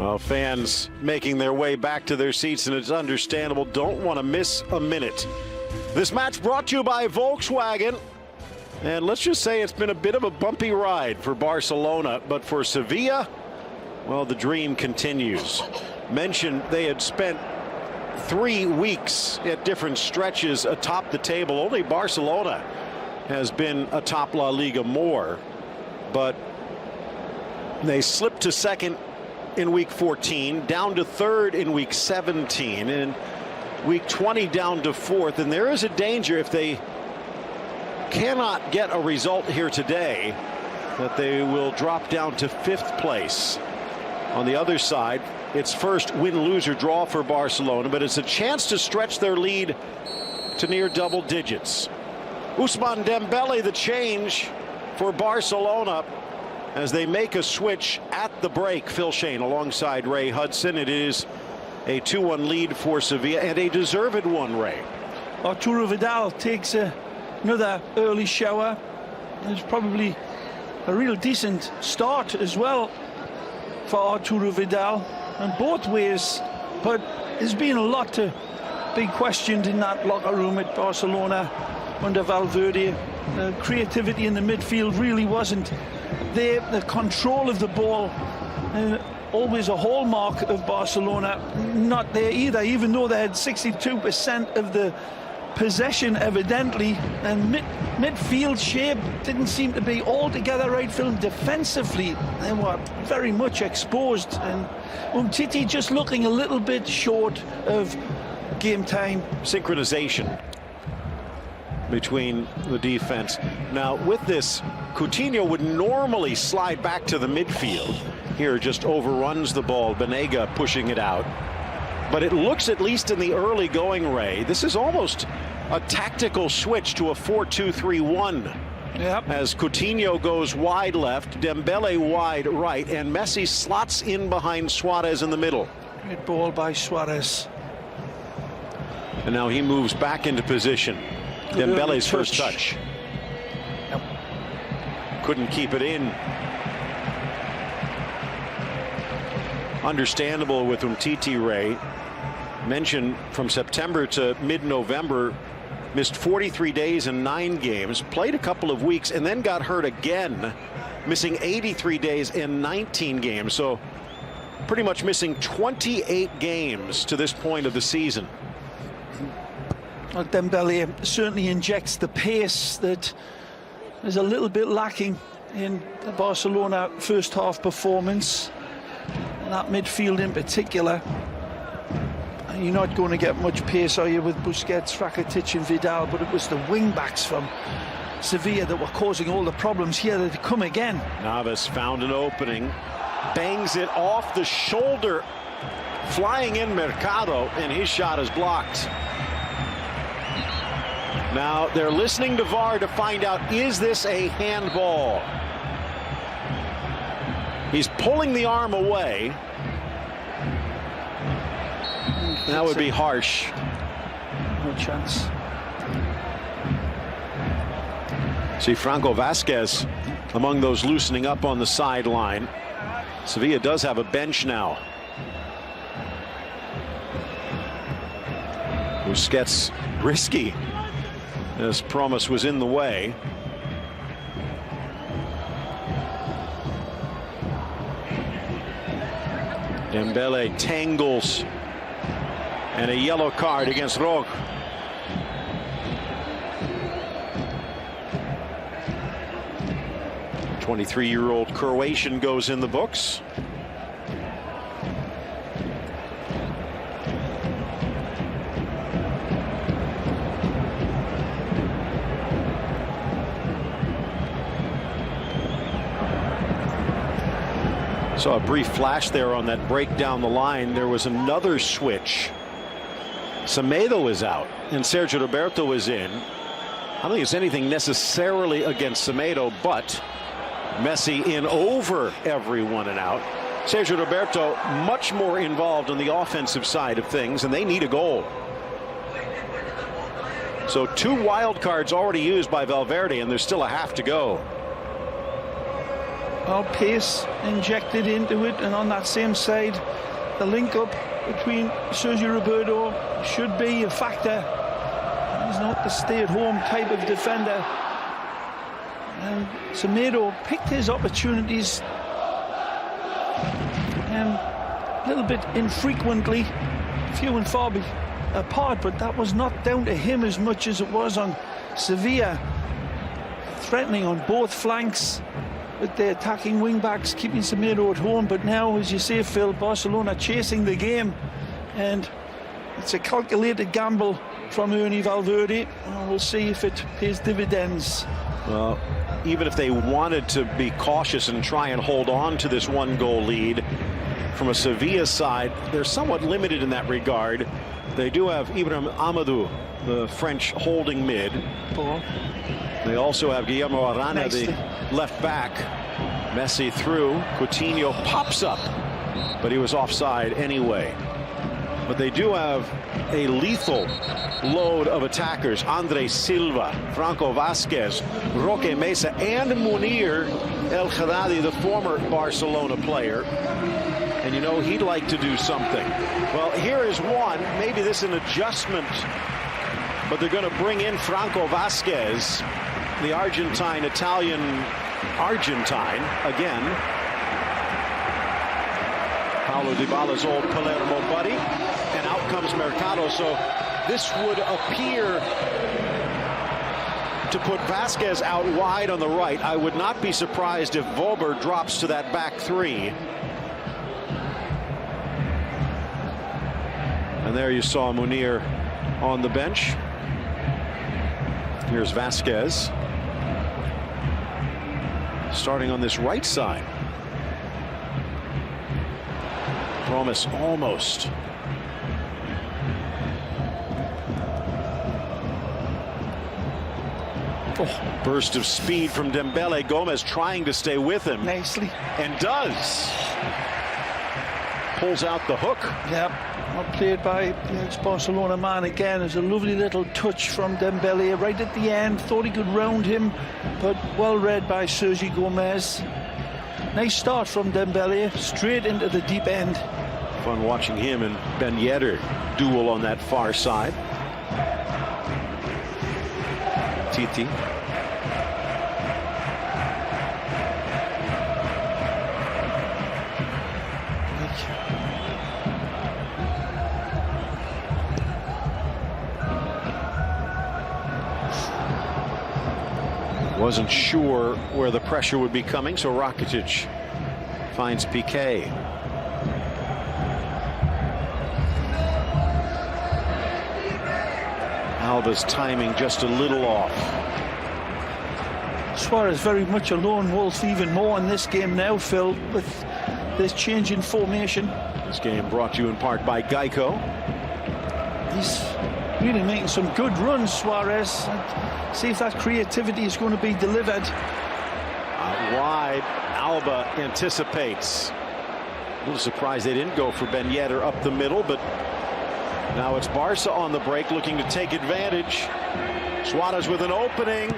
Well, fans making their way back to their seats, and it's understandable. Don't want to miss a minute. This match brought to you by Volkswagen. And let's just say it's been a bit of a bumpy ride for Barcelona, but for Sevilla, well, the dream continues. Mentioned they had spent 3 weeks at different stretches atop the table. Only Barcelona has been atop La Liga more, but they slipped to second in week 14, down to third in week 17, and week 20 down to fourth. And there is a danger, if they cannot get a result here today, that they will drop down to 5th place. On the other side, it's first win, lose, or draw for Barcelona, but it's a chance to stretch their lead to near double digits. Ousmane Dembele, the change for Barcelona as they make a switch at the break. Phil Shane alongside Ray Hudson. It is a 2-1 lead for Sevilla, and a deserved one, Ray. Arturo Vidal takes another early shower. There's probably a real decent start as well for Arturo Vidal, and both ways, but there's been a lot to be questioned in that locker room at Barcelona under Valverde. The creativity in the midfield really wasn't there. The control of the ball, always a hallmark of Barcelona, not there either, even though they had 62% of the possession evidently, and midfield shape didn't seem to be altogether right. Phil, defensively they were very much exposed, and Umtiti just looking a little bit short of game time. Synchronization between the defense. Now with this, Coutinho would normally slide back to the midfield. Here just overruns the ball, Banega pushing it out. But it looks, at least in the early going, Ray, this is almost a tactical switch to a 4-2-3-1. Yep. As Coutinho goes wide left, Dembele wide right, and Messi slots in behind Suarez in the middle. Great ball by Suarez. And now he moves back into position. Dembele's first touch. Yep. Couldn't keep it in. Understandable with Umtiti, Ray. Mentioned from September to mid-November, missed 43 days and 9 games, played a couple of weeks, and then got hurt again, missing 83 days and 19 games. So pretty much missing 28 games to this point of the season. Well, Dembele certainly injects the pace that is a little bit lacking in the Barcelona first half performance. That midfield in particular, you're not going to get much pace, are you, with Busquets, Rakitic and Vidal? But it was the wing backs from Sevilla that were causing all the problems here. They'd come again. Navas found an opening, bangs it off the shoulder, flying in Mercado, and his shot is blocked. Now they're listening to VAR to find out, is this a handball? He's pulling the arm away. That would be harsh. No chance. See Franco Vasquez among those loosening up on the sideline. Sevilla does have a bench now. Busquets risky. His promise was in the way. Dembele tangles, and a yellow card against Roque. The 23-year-old Croatian goes in the books. Saw a brief flash there on that break down the line. There was another switch. Semedo is out and Sergio Roberto is in. I don't think it's anything necessarily against Semedo, but Messi in over everyone and out. Sergio Roberto much more involved on the offensive side of things, and they need a goal. So 2 wild cards already used by Valverde, and there's still a half to go. Our pace injected into it, and on that same side, the link-up between Sergio Roberto should be a factor. He's not the stay-at-home type of defender. And Semedo picked his opportunities a little bit infrequently, few and far apart, but that was not down to him as much as it was on Sevilla, threatening on both flanks with the attacking wing-backs, keeping Semedo at home. But now, as you say, Phil, Barcelona chasing the game, and it's a calculated gamble from Ernie Valverde, and we'll see if it pays dividends. Well, even if they wanted to be cautious and try and hold on to this one-goal lead from a Sevilla side, they're somewhat limited in that regard. They do have Ibrahim Amadou, the French holding mid. They also have Guillermo Arana, the left back. Messi through. Coutinho pops up, but he was offside anyway. But they do have a lethal load of attackers. Andre Silva, Franco Vasquez, Roque Mesa, and Munir El Khaddadi, the former Barcelona player. And you know, he'd like to do something. Well, here is one. Maybe this is an adjustment, but they're going to bring in Franco Vasquez, the Argentine again. Paulo Dybala's old Palermo buddy, and out comes Mercado. So this would appear to put Vasquez out wide on the right. I would not be surprised if Volber drops to that back three. And there you saw Munir on the bench. Here's Vasquez starting on this right side. Promise almost. Oh, burst of speed from Dembele. Gomez trying to stay with him. Nicely. And does. Pulls out the hook. Yep. Well played by the ex-Barcelona man again. There's a lovely little touch from Dembele right at the end. Thought he could round him, but well read by Sergi Gomez. Nice start from Dembele, straight into the deep end. Fun watching him and Ben Yedder duel on that far side. Titi. Wasn't sure where the pressure would be coming, so Rakitic finds Piqué. Alba's timing just a little off. Suarez very much a lone wolf, even more in this game now, Phil, with this change in formation. This game brought to you in part by Geico. He's really making some good runs, Suarez. See if that creativity is going to be delivered. Out wide, Alba anticipates. A little surprised they didn't go for Ben Yedder up the middle, but now it's Barca on the break, looking to take advantage. Suarez with an opening,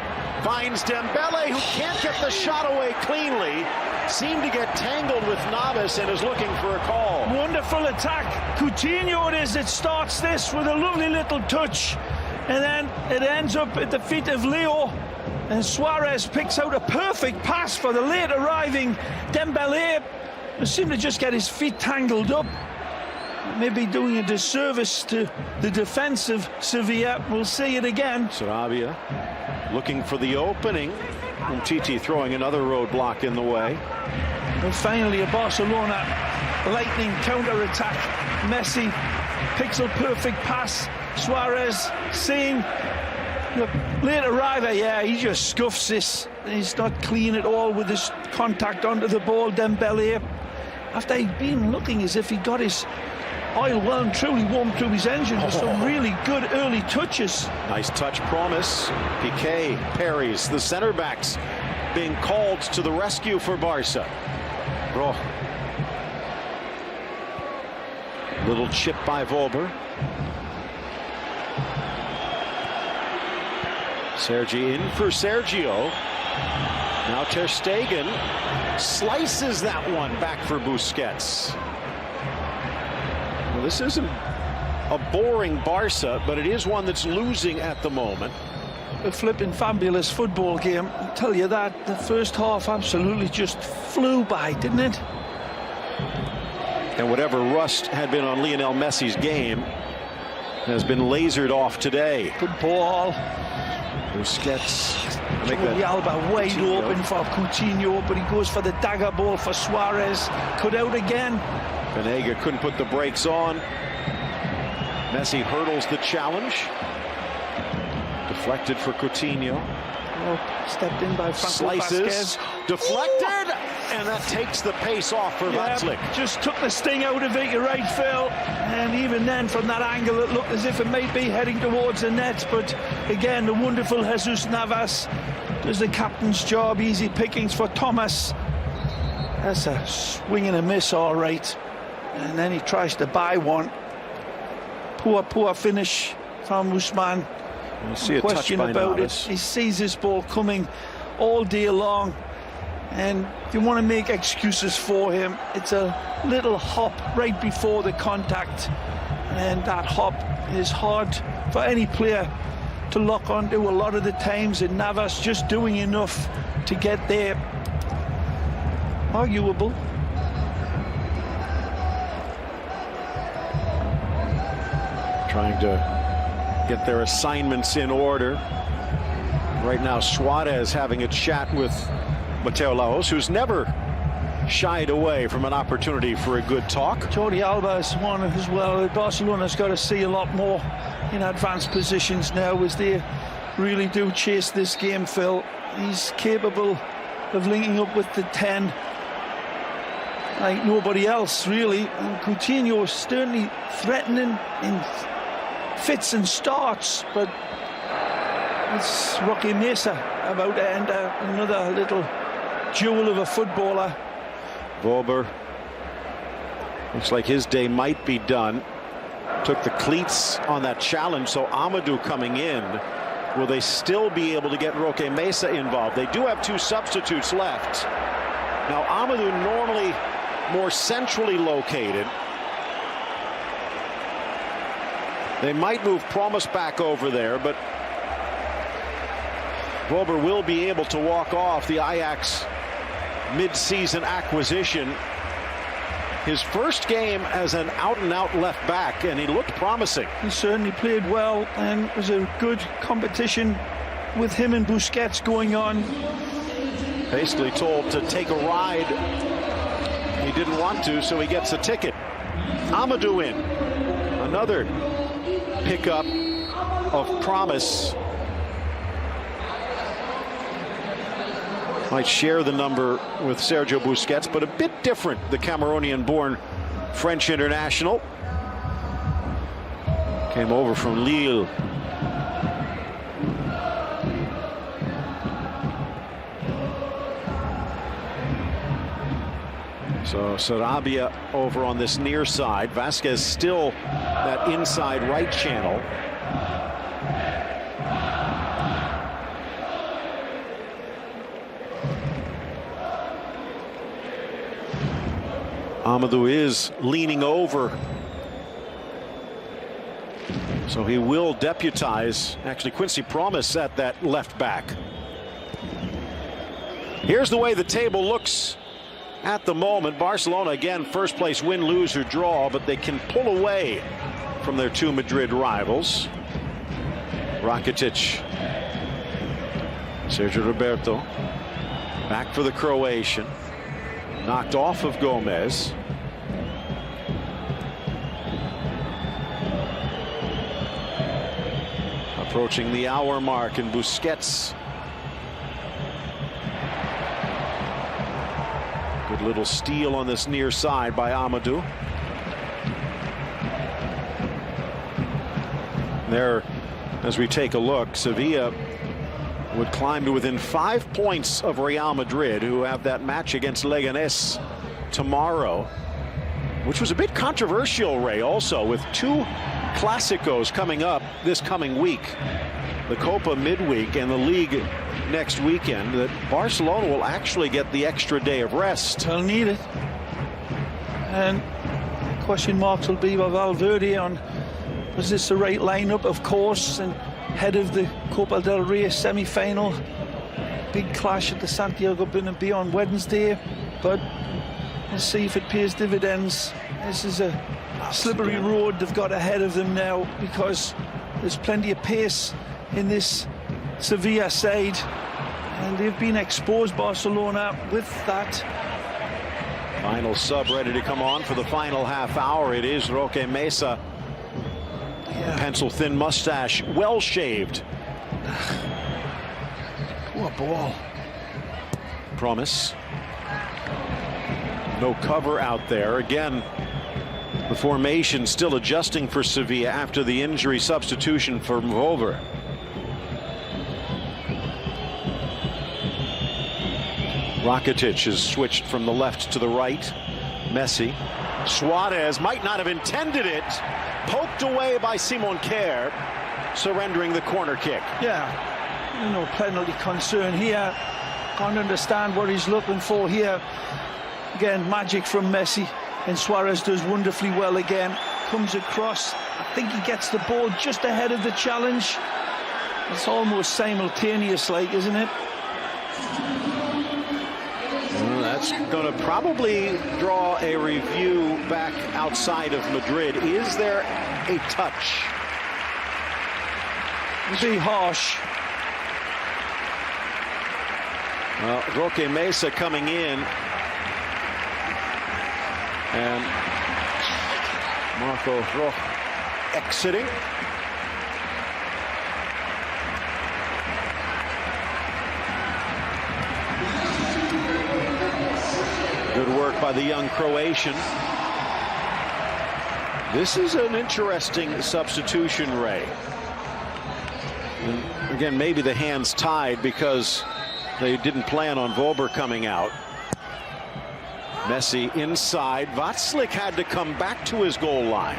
finds Dembele, who can't get the shot away cleanly. Seemed to get tangled with Navas and is looking for a call. Wonderful attack. Coutinho it is that starts this with a lovely little touch. And then it ends up at the feet of Leo. And Suarez picks out a perfect pass for the late arriving Dembele. He seemed to just get his feet tangled up. Maybe doing a disservice to the defense of Sevilla. We'll see it again. Sarabia looking for the opening. Umtiti throwing another roadblock in the way. And finally a Barcelona lightning counter-attack. Messi picks a perfect pass. Suarez seeing the late arriver. Yeah, he just scuffs this. He's not clean at all with his contact onto the ball. Dembele, after he'd been looking as if he got his oil well and truly warmed through his engine with some really good early touches. Nice touch, Promise. Piqué parries. The center backs being called to the rescue for Barca. Oh. Little chip by Volber. Sergi in for Sergio. Now Ter Stegen slices that one back for Busquets. Well, this isn't a boring Barca, but it is one that's losing at the moment. A flipping fabulous football game, I'll tell you that. The first half absolutely just flew by, didn't it? And whatever rust had been on Lionel Messi's game has been lasered off today. Good ball. Busquets. Jordi Alba wide open for Coutinho, but he goes for the dagger ball for Suarez. Cut out again. Banega couldn't put the brakes on. Messi hurdles the challenge. Deflected for Coutinho. Oh, stepped in by Franco Slices. Vasquez. Deflected. And that takes the pace off for Vatslik. Just took the sting out of it, you're right, Phil. And even then, from that angle, it looked as if it might be heading towards the net. But again, the wonderful Jesus Navas does the captain's job. Easy pickings for Thomas. That's a swing and a miss, all right. And then he tries to buy one. Poor finish from Usman. You see a question touch by about Navas. it. He sees this ball coming all day long. And if you want to make excuses for him, it's a little hop right before the contact. And that hop is hard for any player to lock onto a lot of the times. And Navas just doing enough to get there. Arguable. Trying to get their assignments in order. Right now, Suarez having a chat with Mateo Laos, who's never shied away from an opportunity for a good talk. Jordi Alba is one as well. Barcelona's got to see a lot more in advanced positions now as they really do chase this game, Phil. He's capable of linking up with the 10 like nobody else, really. And Coutinho is certainly threatening in fits and starts, but it's Roque Mesa about to enter another little jewel of a footballer. Vober looks like his day might be done. Took the cleats on that challenge, so Amadou coming in. Will they still be able to get Roque Mesa involved? They do have two substitutes left. Now Amadou normally more centrally located. They might move Promise back over there, but Vober will be able to walk off the Ajax mid-season acquisition. His first game as an out-and-out left back, and he looked promising. He certainly played well, and it was a good competition with him and Busquets going on. Basically told to take a ride. He didn't want to, so he gets a ticket. Amadou in. Another pickup of promise. Might share the number with Sergio Busquets, but a bit different, the Cameroonian-born French international. Came over from Lille. So Sarabia over on this near side. Vasquez still that inside right channel. Amadou is leaning over, so he will deputize actually Quincy Promise at that left back. Here's the way the table looks at the moment. Barcelona again first place, win, lose or draw, but they can pull away from their two Madrid rivals. Rakitic, Sergio Roberto back for the Croatian. Knocked off of Gomez. Approaching the hour mark, and Busquets. Good little steal on this near side by Amadou. There, as we take a look, Sevilla would climb to within 5 points of Real Madrid, who have that match against Leganés tomorrow, which was a bit controversial, Ray, also with two Clásicos coming up this coming week. the Copa midweek and the league next weekend that Barcelona will actually get the extra day of rest. They'll need it. And question marks will be with Valverde on, was this the right lineup? Of course, and head of the Copa del Rey semi-final. Big clash at the Santiago Bernabeu on Wednesday, but we'll see if it pays dividends. This is a slippery road they've got ahead of them now, because there's plenty of pace in this Sevilla side, and they've been exposed, Barcelona, with that. Final sub ready to come on for the final half hour. It is Roque Mesa. Yeah. Pencil thin mustache, well shaved. What a ball. Promise. No cover out there. Again, the formation still adjusting for Sevilla after the injury substitution for Volver. Rakitic has switched from the left to the right. Messi. Suarez might not have intended it. Poked away by Simon Kjær, surrendering the corner kick. Yeah, no penalty concern here. Can't understand what he's looking for here. Again, magic from Messi, and Suarez does wonderfully well again. Comes across. I think he gets the ball just ahead of the challenge. It's almost simultaneous, like, isn't it? That's going to probably draw a review back outside of Madrid. Is there a touch? Be harsh. Well, Roque Mesa coming in, and Marco Roch exiting. Good work by the young Croatian. This is an interesting substitution, Ray. And again, maybe the hands tied because they didn't plan on Volber coming out. Messi inside. Václav had to come back to his goal line.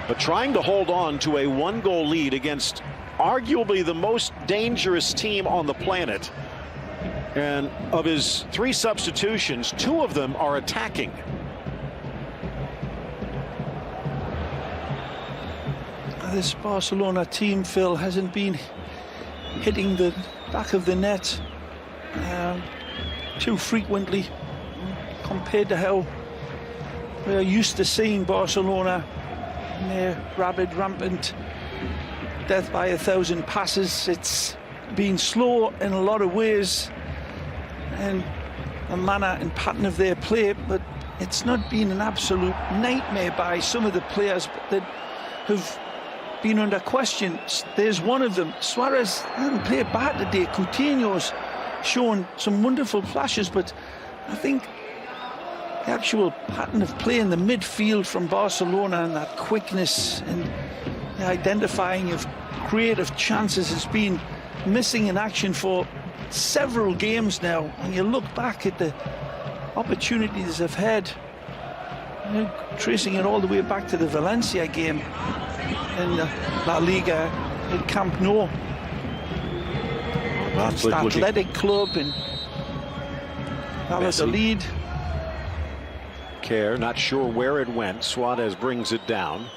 But trying to hold on to a one-goal lead against arguably the most dangerous team on the planet. And of his 3 substitutions, 2 of them are attacking. This Barcelona team, Phil, hasn't been hitting the back of the net too frequently compared to how we're used to seeing Barcelona in their rabid, rampant death by 1,000 passes. It's been slow in a lot of ways, and the manner and pattern of their play, but it's not been an absolute nightmare by some of the players that have been under question. There's one of them. Suarez hasn't played bad today. Coutinho's shown some wonderful flashes, but I think the actual pattern of play in the midfield from Barcelona and that quickness and the identifying of creative chances has been missing in action for several games now. When you look back at the opportunities they've had, you know, tracing it all the way back to the Valencia game in La Liga at Camp Nou. That's the athletic club, and that was the lead. Kjær, not sure where it went. Suarez brings it down.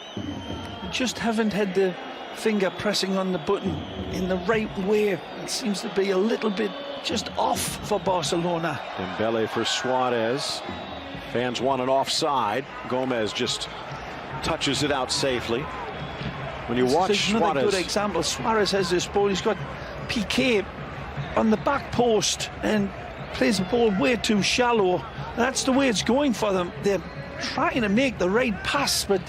Just haven't had the finger pressing on the button in the right way. It seems to be a little bit just off for Barcelona. Dembele for Suarez. Fans want an offside. Gomez just touches it out safely. When you watch another Suarez, good example. Suarez has this ball. He's got Piqué on the back post and plays the ball way too shallow. That's the way it's going for them. They're trying to make the right pass, but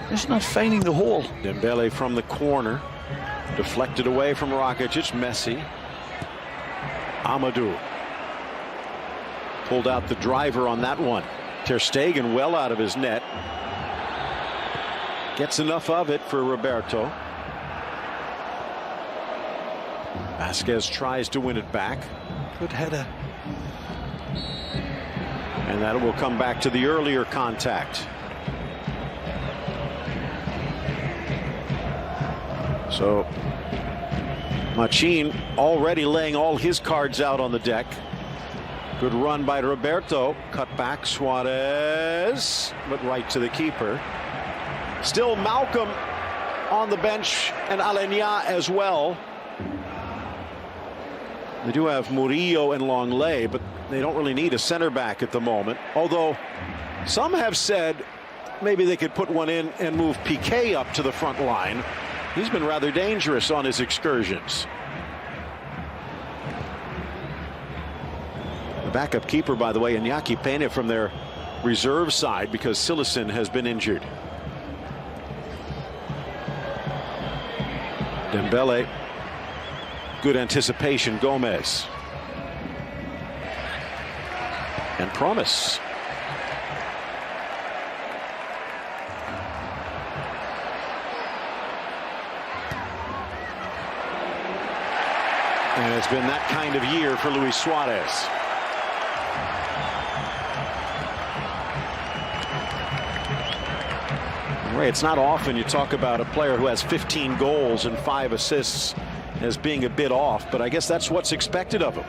just not finding the hole. Dembele from the corner, deflected away from Rakitic. Messi. Amadou pulled out the driver on that one. Ter Stegen well out of his net. Gets enough of it for Roberto. Vasquez tries to win it back. Good header. And that will come back to the earlier contact. So Machín already laying all his cards out on the deck. Good run by Roberto. Cut back Suarez, but right to the keeper. Still Malcolm on the bench and Aleñá as well. They do have Murillo and Longley, but they don't really need a center back at the moment. Although some have said maybe they could put one in and move Piqué up to the front line. He's been rather dangerous on his excursions. The backup keeper, by the way, Iñaki Peña from their reserve side because Silesen has been injured. Dembele. Good anticipation, Gomez. And Promise. And it's been that kind of year for Luis Suarez. Ray, it's not often you talk about a player who has 15 goals and 5 assists as being a bit off, but I guess that's what's expected of him.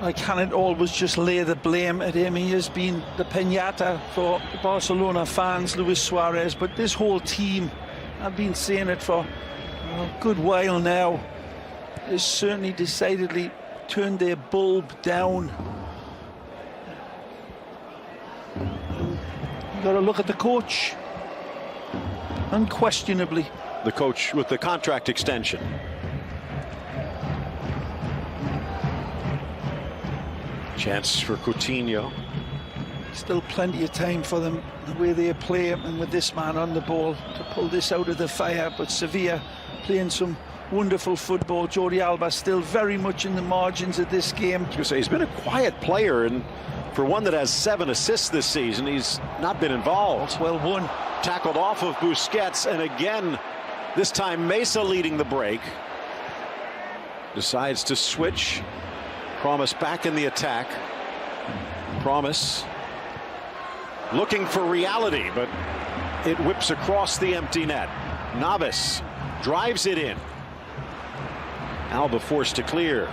I cannot always just lay the blame at him. He has been the piñata for Barcelona fans, Luis Suarez, but this whole team, I've been saying it for a good while now, has certainly decidedly turned their bulb down. You've got to look at the coach. Unquestionably. The coach with the contract extension. Chance for Coutinho. Still plenty of time for them, the way they play, and with this man on the ball to pull this out of the fire. But Sevilla playing some wonderful football. Jordi Alba still very much in the margins of this game. I was going to say, he's been a quiet player, and for one that has 7 assists this season, he's not been involved. Well won. Tackled off of Busquets, and again, this time Mesa leading the break. Decides to switch. Promise back in the attack. Promise looking for reality, but it whips across the empty net. Navas drives it in. Alba forced to clear.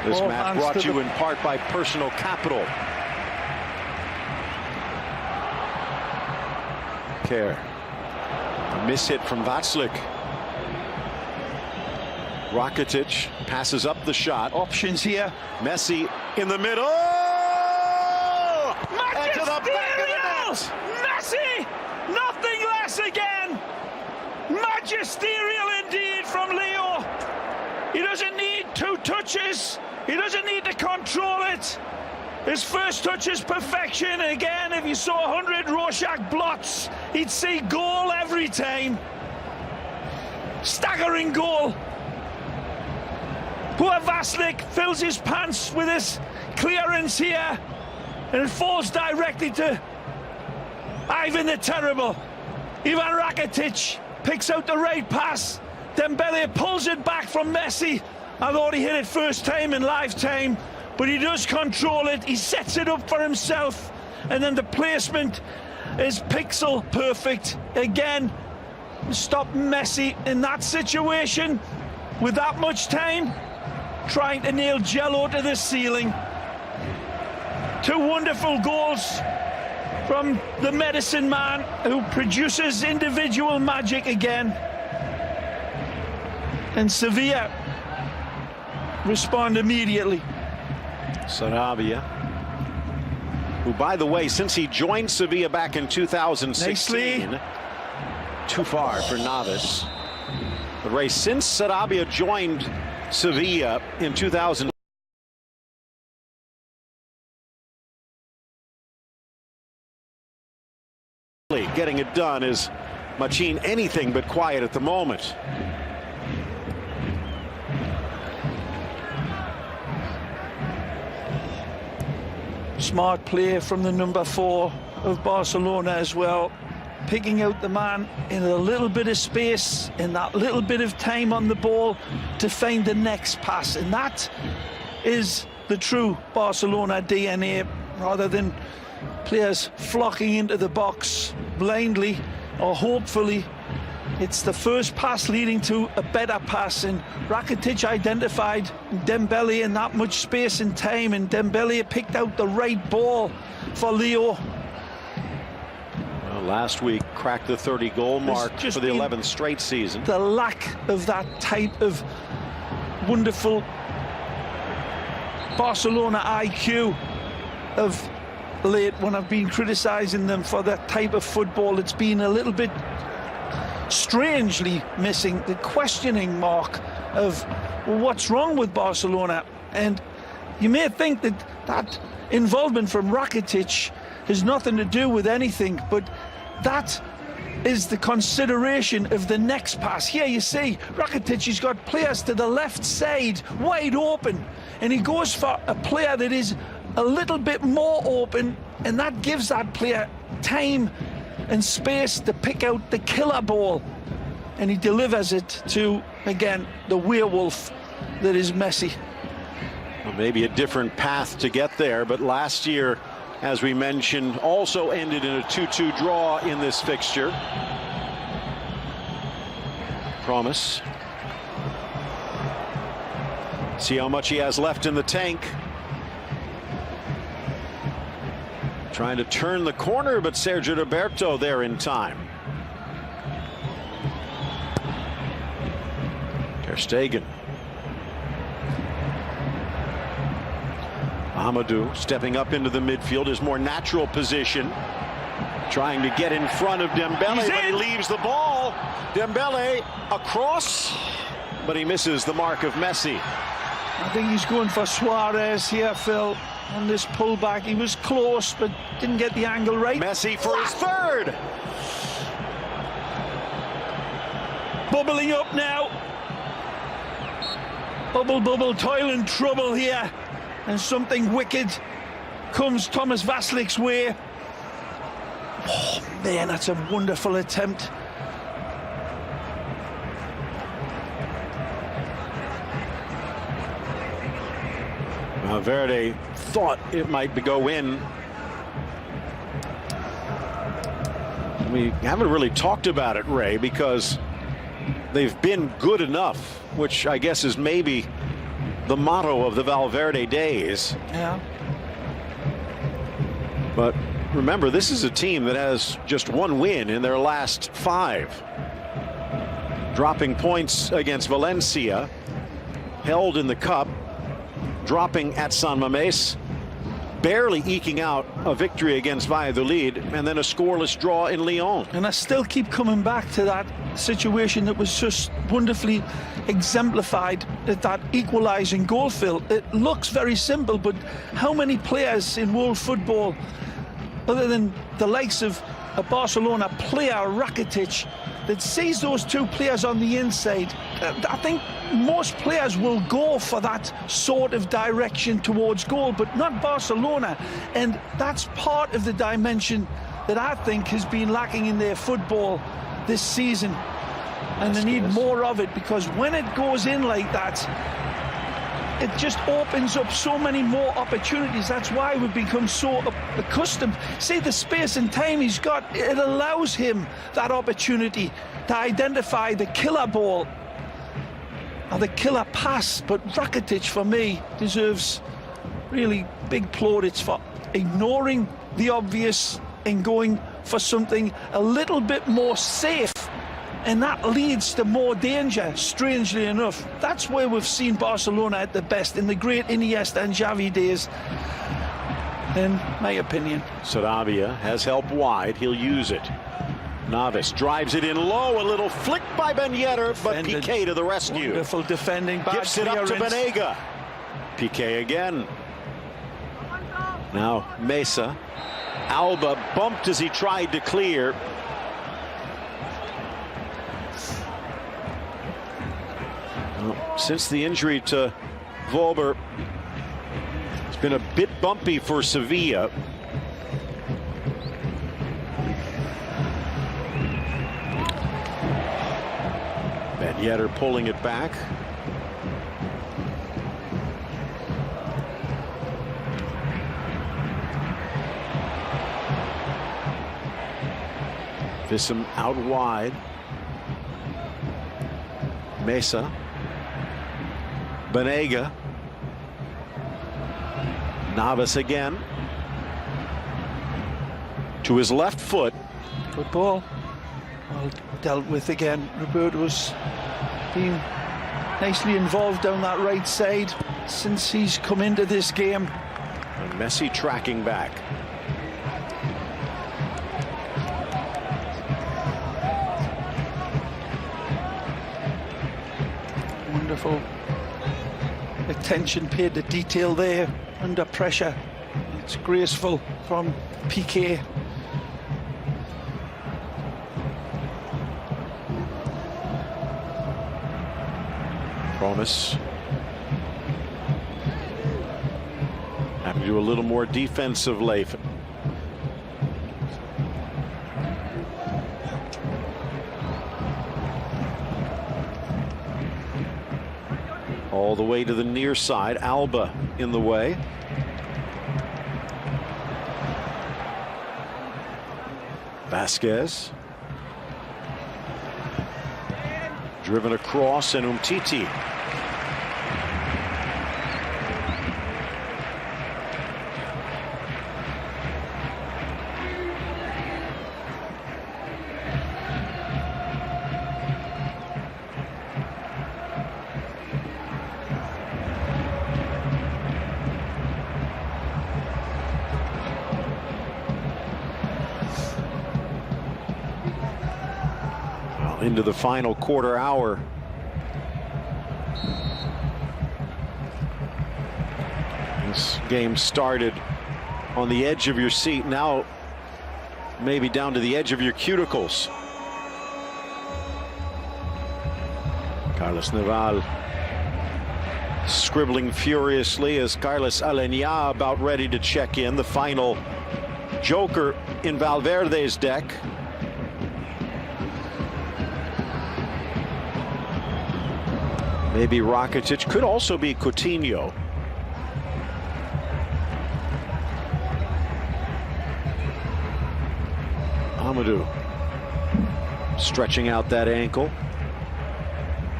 This match brought to you in part by Personal Capital. Care. A miss hit from Václav. Rakitic passes up the shot. Options here. Messi in the middle. And to the back of the net. Messi, nothing less again. Magisterial indeed from Leo. He doesn't need 2 touches. He doesn't need to control it. His first touch is perfection. Again, if you saw 100 Rorschach blots, he'd see goal every time. Staggering goal. Poor Václav fills his pants with this clearance here, and it falls directly to Ivan the Terrible. Ivan Rakitic picks out the right pass. Dembele pulls it back from Messi. I thought he hit it first time in lifetime, but he does control it. He sets it up for himself, and then the placement is pixel perfect. Again, stop Messi in that situation with that much time, trying to nail Jello to the ceiling. 2 wonderful goals from the medicine man who produces individual magic again. And Sevilla respond immediately. Sarabia, who, by the way, since he joined Sevilla back in 2016, nicely. Too far for Navas. The race since Sarabia joined Sevilla in 2000. Getting it done is Machín anything but quiet at the moment. Smart play from the number 4 of Barcelona as well, picking out the man in a little bit of space, in that little bit of time on the ball to find the next pass. And that is the true Barcelona DNA, rather than players flocking into the box blindly or hopefully It's the first pass leading to a better pass, and Rakitic identified Dembele in that much space and time, and Dembele picked out the right ball for Leo. Well, last week cracked the 30-goal mark for the 11th straight season. The lack of that type of wonderful Barcelona IQ of late, when I've been criticising them for that type of football, it's been a little bit strangely missing. The questioning mark of what's wrong with Barcelona. And you may think that that involvement from Rakitic has nothing to do with anything, but that is the consideration of the next pass. Here you see Rakitic has got players to the left side wide open, and he goes for a player that is a little bit more open, and that gives that player time and space to pick out the killer ball, and he delivers it to, again, the werewolf that is Messi. Well, maybe a different path to get there, but last year, as we mentioned, also ended in a 2-2 draw in this fixture. Promise. See how much he has left in the tank. Trying to turn the corner, but Sergio Roberto there in time. Ter Stegen. Amadou stepping up into the midfield, his more natural position. Trying to get in front of Dembele, but he leaves the ball. Dembele across, but he misses the mark of Messi. I think he's going for Suarez here, Phil, on this pullback. He was close, but didn't get the angle right. Messi for his third. Bubbling up now. Bubble, bubble, toil and trouble here. And something wicked comes Thomas Vaslik's way. Oh, man, that's a wonderful attempt. Valverde thought it might go in. We haven't really talked about it, Ray, because they've been good enough, which I guess is maybe the motto of the Valverde days. Yeah. But remember, this is a team that has just one win in their last 5. Dropping points against Valencia, held in the cup, dropping at San Mamés, barely eking out a victory against Valladolid, and then a scoreless draw in Lyon. And I still keep coming back to that situation that was just wonderfully exemplified at that equalising goal, Phil. It looks very simple, but how many players in world football, other than the likes of a Barcelona player, Rakitic, that sees those two players on the inside? I think most players will go for that sort of direction towards goal, but not Barcelona. And that's part of the dimension that I think has been lacking in their football this season. And they need more of it, because when it goes in like that, it just opens up so many more opportunities. That's why we've become so accustomed. See the space and time he's got, it allows him that opportunity to identify the killer ball or the killer pass. But Rakitic, for me, deserves really big plaudits for ignoring the obvious and going for something a little bit more safe. And that leads to more danger, strangely enough. That's where we've seen Barcelona at the best, in the great Iniesta and Xavi days, in my opinion. Sarabia has help wide. He'll use it. Navas drives it in low. A little flick by Ben Yedder, but Piqué to the rescue. Wonderful defending. Gives it up to Banega. Piqué again. Now Mesa. Alba bumped as he tried to clear. Since the injury to Volber, it's been a bit bumpy for Sevilla. Ben Yedder pulling it back. Vissam out wide. Mesa. Banega. Navas again. To his left foot. Good ball. Well dealt with again. Roberto's been nicely involved down that right side since he's come into this game. And Messi tracking back. Wonderful attention paid to detail there under pressure. It's graceful from Piqué. Promise. Having to do a little more defensively. All the way to the near side. Alba in the way. Vasquez. Driven across, and Umtiti. Into the final quarter hour. This game started on the edge of your seat, now maybe down to the edge of your cuticles. Carlos Naval scribbling furiously as Carlos Aleñá about ready to check in. The final joker in Valverde's deck. Maybe Rakitic, could also be Coutinho. Amadou stretching out that ankle,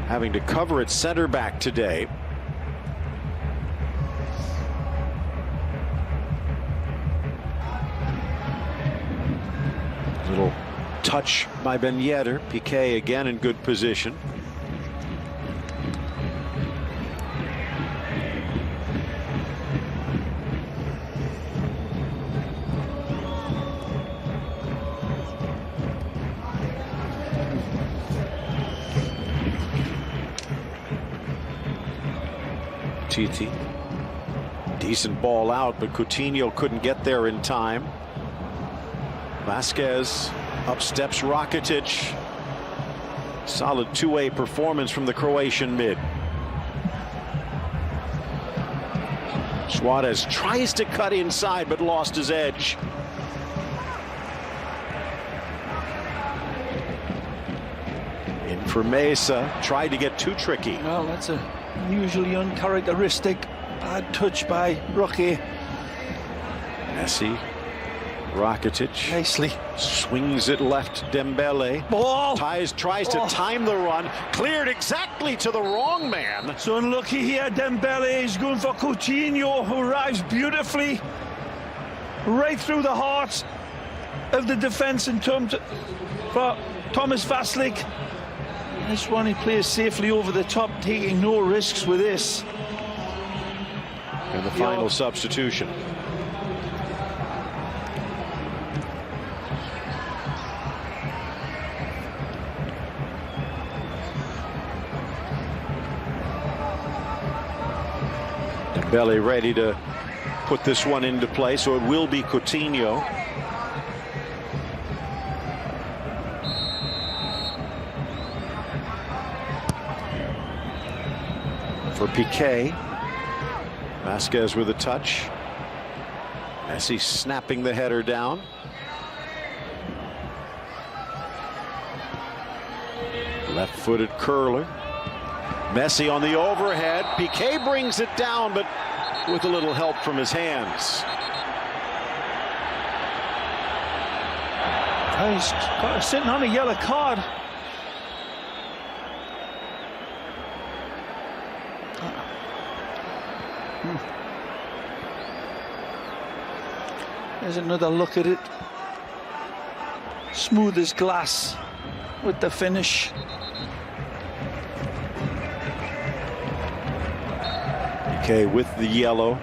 having to cover at center back today. Little touch by Ben Yedder. Piqué again in good position. Decent ball out, but Coutinho couldn't get there in time. Vasquez, up steps Rakitic. Solid two-way performance from the Croatian mid. Suarez tries to cut inside, but lost his edge. In for Mesa, tried to get too tricky. Well, that's a unusually uncharacteristic bad touch by Roque. Messi, Rakitic. Nicely. Swings it left, Dembele. Ball. Tries to time the run. Cleared exactly to the wrong man. So unlucky here, Dembele is going for Coutinho, who arrives beautifully right through the heart of the defence in terms of, for Thomas Vaslik. This one he plays safely over the top, taking no risks with this. And the final substitution. Dembele ready to put this one into play, so it will be Coutinho. For Piqué. Vasquez with a touch. Messi snapping the header down. Left-footed curler. Messi on the overhead. Piqué brings it down, but with a little help from his hands. He's sitting on a yellow card. There's another look at it. Smooth as glass with the finish. Okay, with the yellow.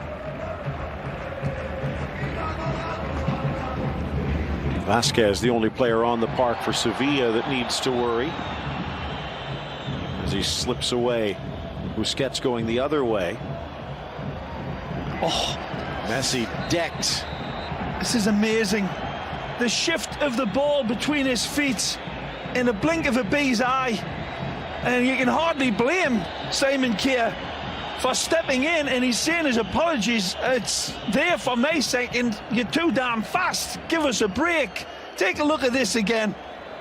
Vasquez, the only player on the park for Sevilla that needs to worry as he slips away. Busquets going the other way. Oh, Messi decked. this is amazing. The shift of the ball between his feet in a blink of a bee's eye, and you can hardly blame Simon Kjær for stepping in, and he's saying his apologies. It's there for my second. You're too damn fast. Give us a break. Take a look at this again.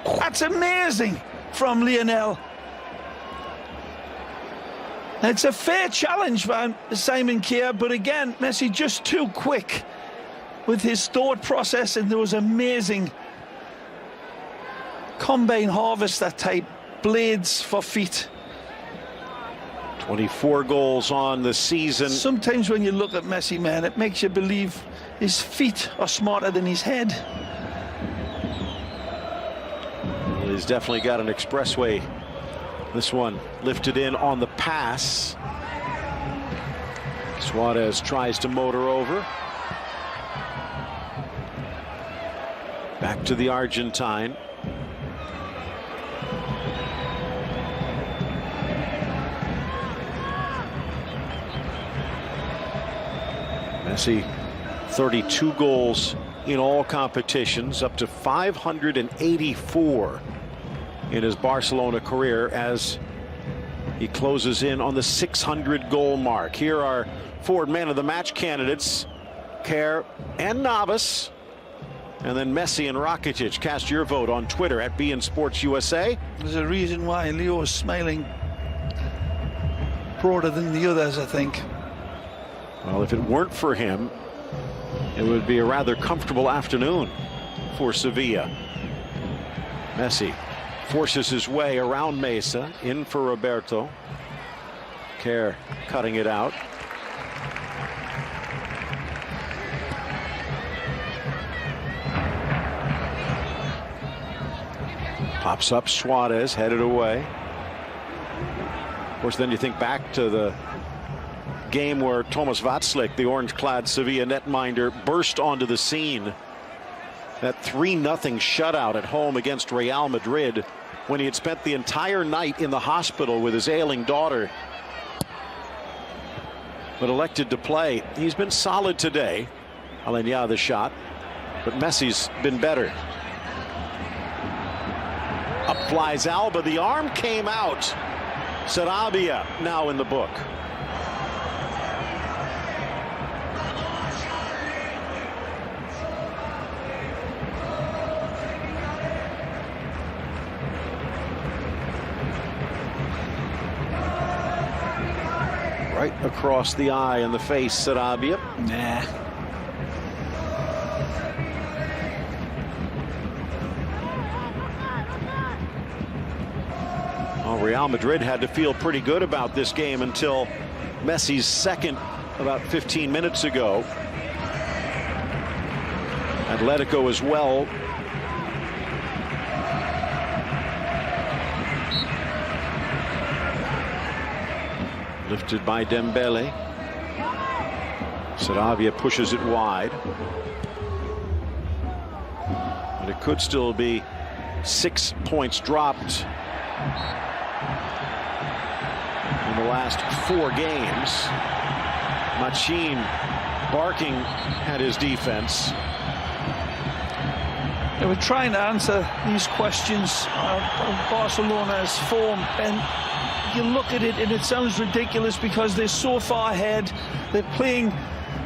That's amazing from Lionel. It's a fair challenge by Simon Kjær, but again, Messi just too quick with his thought process, and there was amazing combine harvester type blades for feet. 24 goals on the season. Sometimes when you look at Messi, man, it makes you believe his feet are smarter than his head. Well, he's definitely got an expressway. This one lifted in on the pass. Suarez tries to motor over. Back to the Argentine. Messi, 32 goals in all competitions, up to 584 in his Barcelona career as he closes in on the 600 goal mark. Here are four man of the match candidates, Kjær and Navas, and then Messi and Rakitic. Cast your vote on Twitter at BN Sports USA. There's a reason why Leo is smiling broader than the others, I think. Well, if it weren't for him, it would be a rather comfortable afternoon for Sevilla. Messi forces his way around Mesa, in for Roberto. Kjær cutting it out. Pops up, Suarez headed away. Of course, then you think back to the game where Thomas Václav, the orange-clad Sevilla netminder, burst onto the scene. That 3-0 shutout at home against Real Madrid when he had spent the entire night in the hospital with his ailing daughter, but elected to play. He's been solid today. Alenya the shot, but Messi's been better. Up flies Alba. The arm came out. Sarabia now in the book. Right across the eye and the face, Sarabia. Nah. Well, Real Madrid had to feel pretty good about this game until Messi's second about 15 minutes ago. Atletico as well. Lifted by Dembele. Sarabia pushes it wide. But it could still be 6 points dropped in the last 4 games. Machin barking at his defense. They were trying to answer these questions of Barcelona's form, and you look at it and it sounds ridiculous because they're so far ahead. They're playing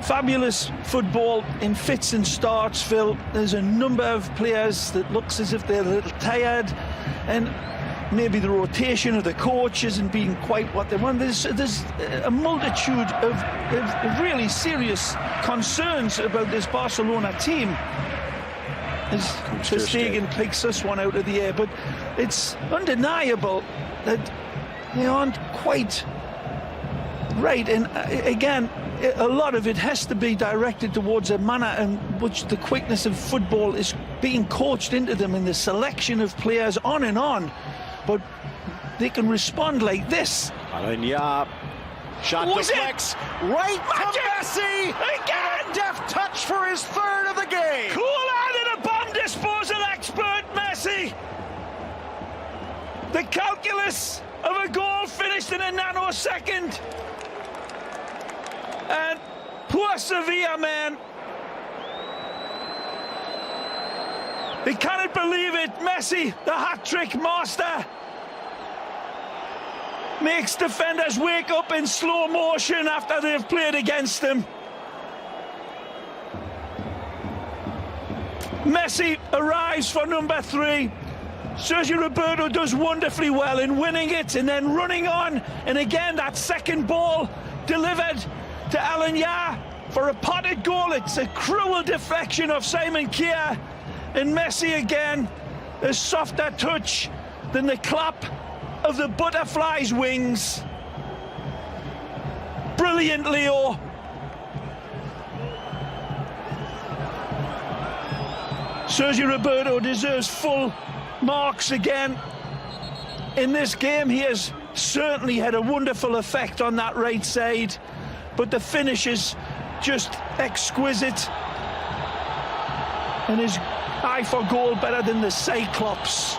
fabulous football in fits and starts, Phil. There's a number of players that looks as if they're a little tired, and maybe the rotation of the coach isn't being quite what they want. There's a multitude of really serious concerns about this Barcelona team as Ter Stegen picks this one out of the air. But it's undeniable that they aren't quite Right, and again, a lot of it has to be directed towards a manner in which the quickness of football is being coached into them in the selection of players on and on. But they can respond like this. Alenya, shot deflects right to Messi. Again! A deft touch for his third of the game. Cool-handed a bomb disposal expert, Messi. The calculus of a goal finished in a nanosecond. And poor Sevilla, man. They cannot believe it. Messi, the hat-trick master, makes defenders wake up in slow motion after they've played against them. Messi arrives for number 3. Sergio Roberto does wonderfully well in winning it and then running on. And again, that second ball delivered to Alenya for a potted goal. It's a cruel deflection of Simon Kjær. And Messi again, a softer touch than the clap of the butterfly's wings. Brilliant, Leo. Sergio Roberto deserves full marks again. In this game, he has certainly had a wonderful effect on that right side, but the finish is just exquisite. And his eye for goal better than the Cyclops.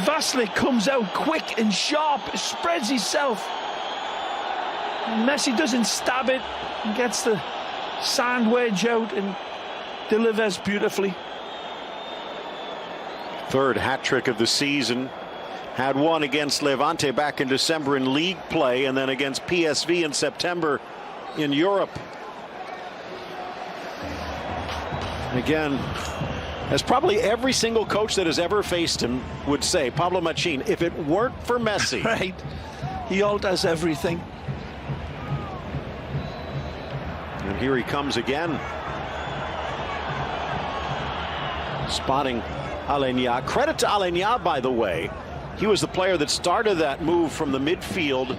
Vasily comes out quick and sharp, spreads himself. And Messi doesn't stab it, and gets the sand wedge out and delivers beautifully. Third hat-trick of the season. Had one against Levante back in December in league play, and then against PSV in September in Europe. Again, as probably every single coach that has ever faced him would say, Pablo Machin, if it weren't for Messi. Right, he alters everything. And here he comes again. Spotting Alenya. Credit to Alenya, by the way. He was the player that started that move from the midfield.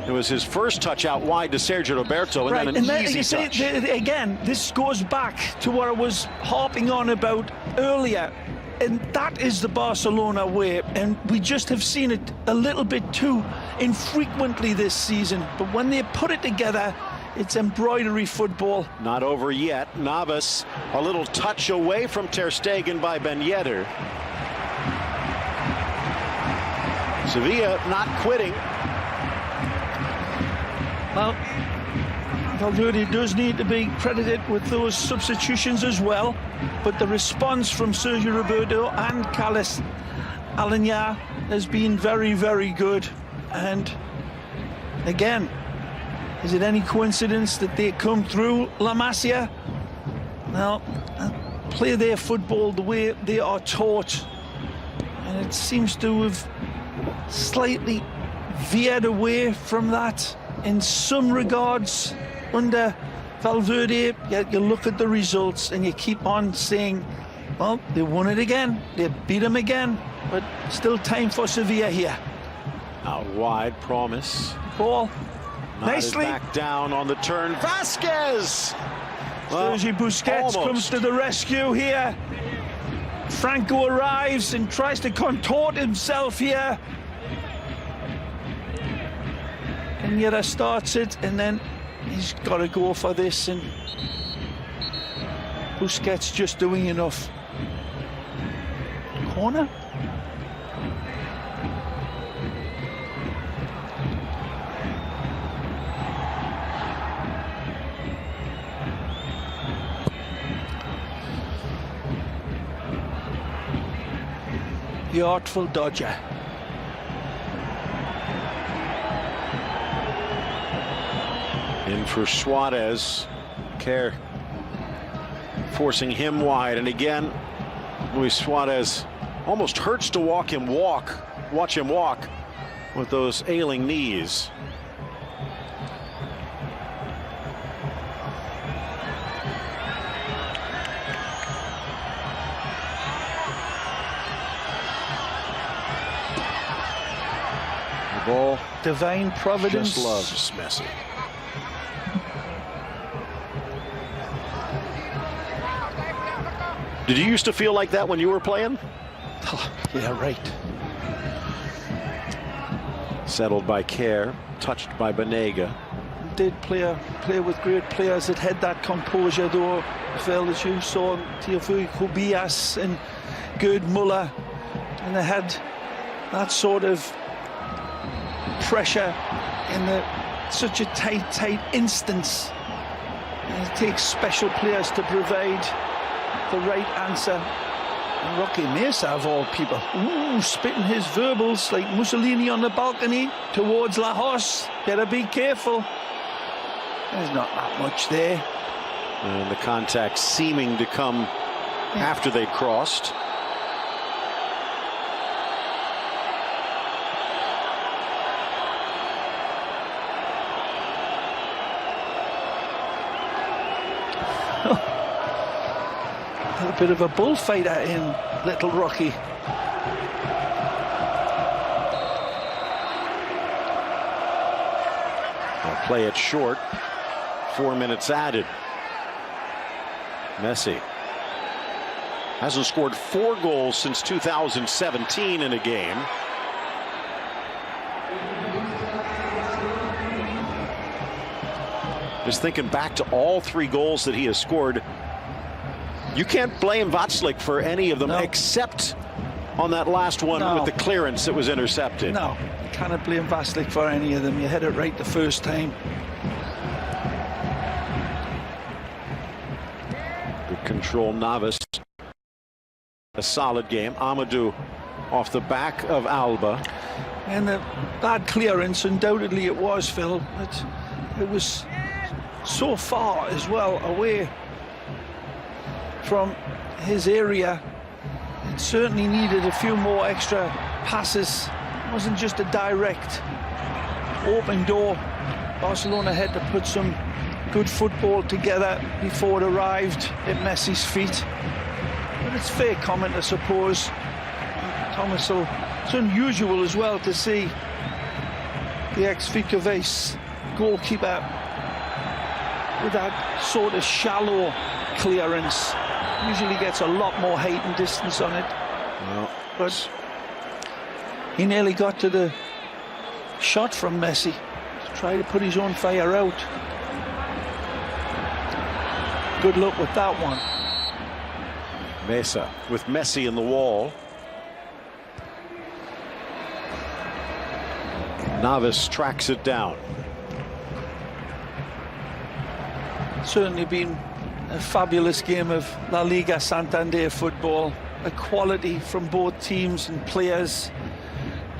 It was his first touch out wide to Sergio Roberto, and then an easy touch. Again, this goes back to what I was harping on about earlier. And that is the Barcelona way. And we just have seen it a little bit too infrequently this season. But when they put it together, it's embroidery football. Not over yet. Navas, a little touch away from Ter Stegen by Ben Yedder. Sevilla not quitting. Well, Valverde does need to be credited with those substitutions as well, but the response from Sergio Roberto and Carlos Alenya has been very, very good. And again, is it any coincidence that they come through La Masia? Well, play their football the way they are taught, and it seems to have slightly veered away from that in some regards under Valverde. Yet you look at the results and you keep on saying, well, they won it again, they beat them again, but still time for Sevilla here. Out wide, Promise. Ball. Knotted Nicely. Back down on the turn. Vasquez! Well, Sergi Busquets comes to the rescue here. Franco arrives and tries to contort himself here. And Yera starts it, and then he's got to go for this, and Busquets just doing enough. Corner. The artful dodger. In for Suarez. Kjær forcing him wide, and again Luis Suarez almost hurts to watch him walk with those ailing knees. The ball divine providence. Just loves Messi. Did you used to feel like that when you were playing? Oh, yeah, right. Settled by Care, touched by Banega. Did play with great players that had that composure, though, Phil, as you saw, Teofil Kubias and Gerd Muller, and they had that sort of pressure in such a tight instance. And it takes special players to provide the right answer. And Rocky Mesa, of all people, spitting his verbals like Mussolini on the balcony towards Lajos. Better be careful. There's not that much there. And the contact seeming to come after they crossed. A bit of a bullfighter in Little Rocky. They'll play it short. 4 minutes added. Messi hasn't scored 4 goals since 2017 in a game. Just thinking back to all 3 goals that he has scored. You can't blame Václav for any of them, except on that last one with the clearance that was intercepted. No, you cannot blame Václav for any of them. You hit it right the first time. Good control, Navas. A solid game. Amadou off the back of Alba. And the bad clearance, undoubtedly it was, Phil. It was so far as well away from his area. It certainly needed a few more extra passes. It wasn't just a direct open door. Barcelona had to put some good football together before it arrived at Messi's feet. But it's fair comment, I suppose. Thomas, it's unusual as well to see the ex-Vitesse goalkeeper with that sort of shallow clearance. Usually gets a lot more height and distance on it. Well, but he nearly got to the shot from Messi to try to put his own fire out. Good luck with that one. Mesa with Messi in the wall. Navas tracks it down. Certainly been a fabulous game of La Liga Santander football. The quality from both teams and players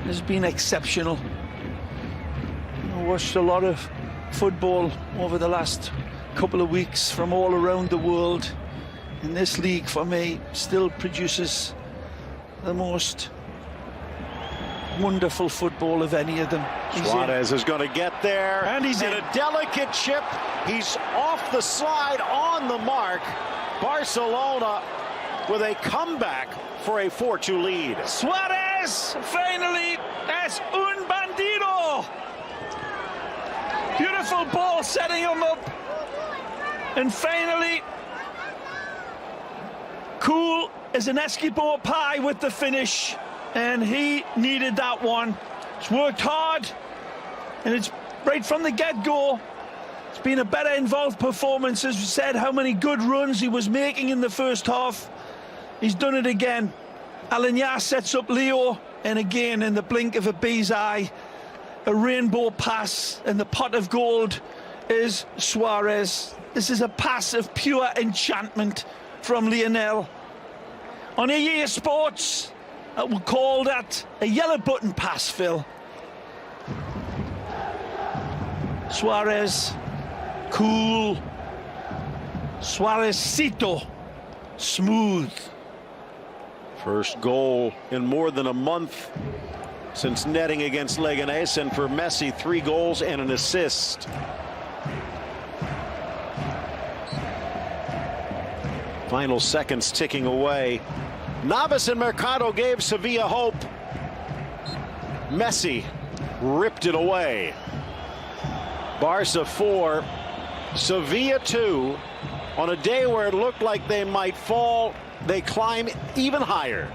has been exceptional. I watched a lot of football over the last couple of weeks from all around the world. And this league, for me, still produces the most wonderful football of any of them. Suarez is going to get there, and he's in a delicate chip. He's off the slide, on the mark. Barcelona with a comeback for a 4-2 lead. Suarez finally es un bandido. Beautiful ball setting him up, and finally cool as an Escobar pie with the finish. And he needed that one. He's worked hard, and it's right from the get-go. It's been a better involved performance. As we said, how many good runs he was making in the first half. He's done it again. Alagna sets up Leo, and again, in the blink of a bee's eye, a rainbow pass, and the pot of gold is Suarez. This is a pass of pure enchantment from Lionel. On EA Sports, we'll call that a yellow button pass, Phil. Suarez, cool. Suarezcito, smooth. First goal in more than a month since netting against Leganés, and for Messi, 3 goals and an assist. Final seconds ticking away. Navas and Mercado gave Sevilla hope. Messi ripped it away. Barca 4, Sevilla 2. On a day where it looked like they might fall, they climb even higher.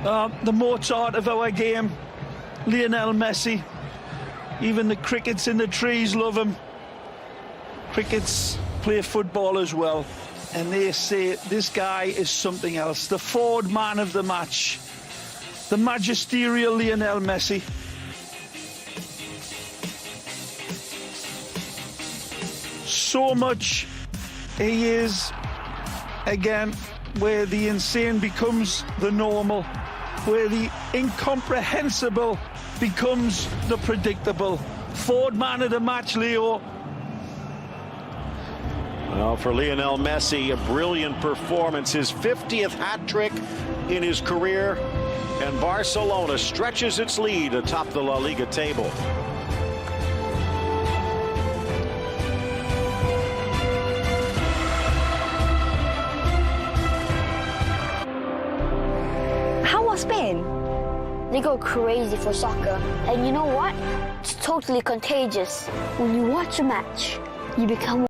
The Mozart of our game, Lionel Messi. Even the crickets in the trees love him. Crickets play football as well, and they say this guy is something else. The forward man of the match, the magisterial Lionel Messi. So much he is, again, where the insane becomes the normal, where the incomprehensible becomes the predictable. Forward man of the match, Leo. Well, for Lionel Messi, a brilliant performance, his 50th hat trick in his career, and Barcelona stretches its lead atop the La Liga table. How was Spain? They go crazy for soccer, and you know what? It's totally contagious. When you watch a match, you become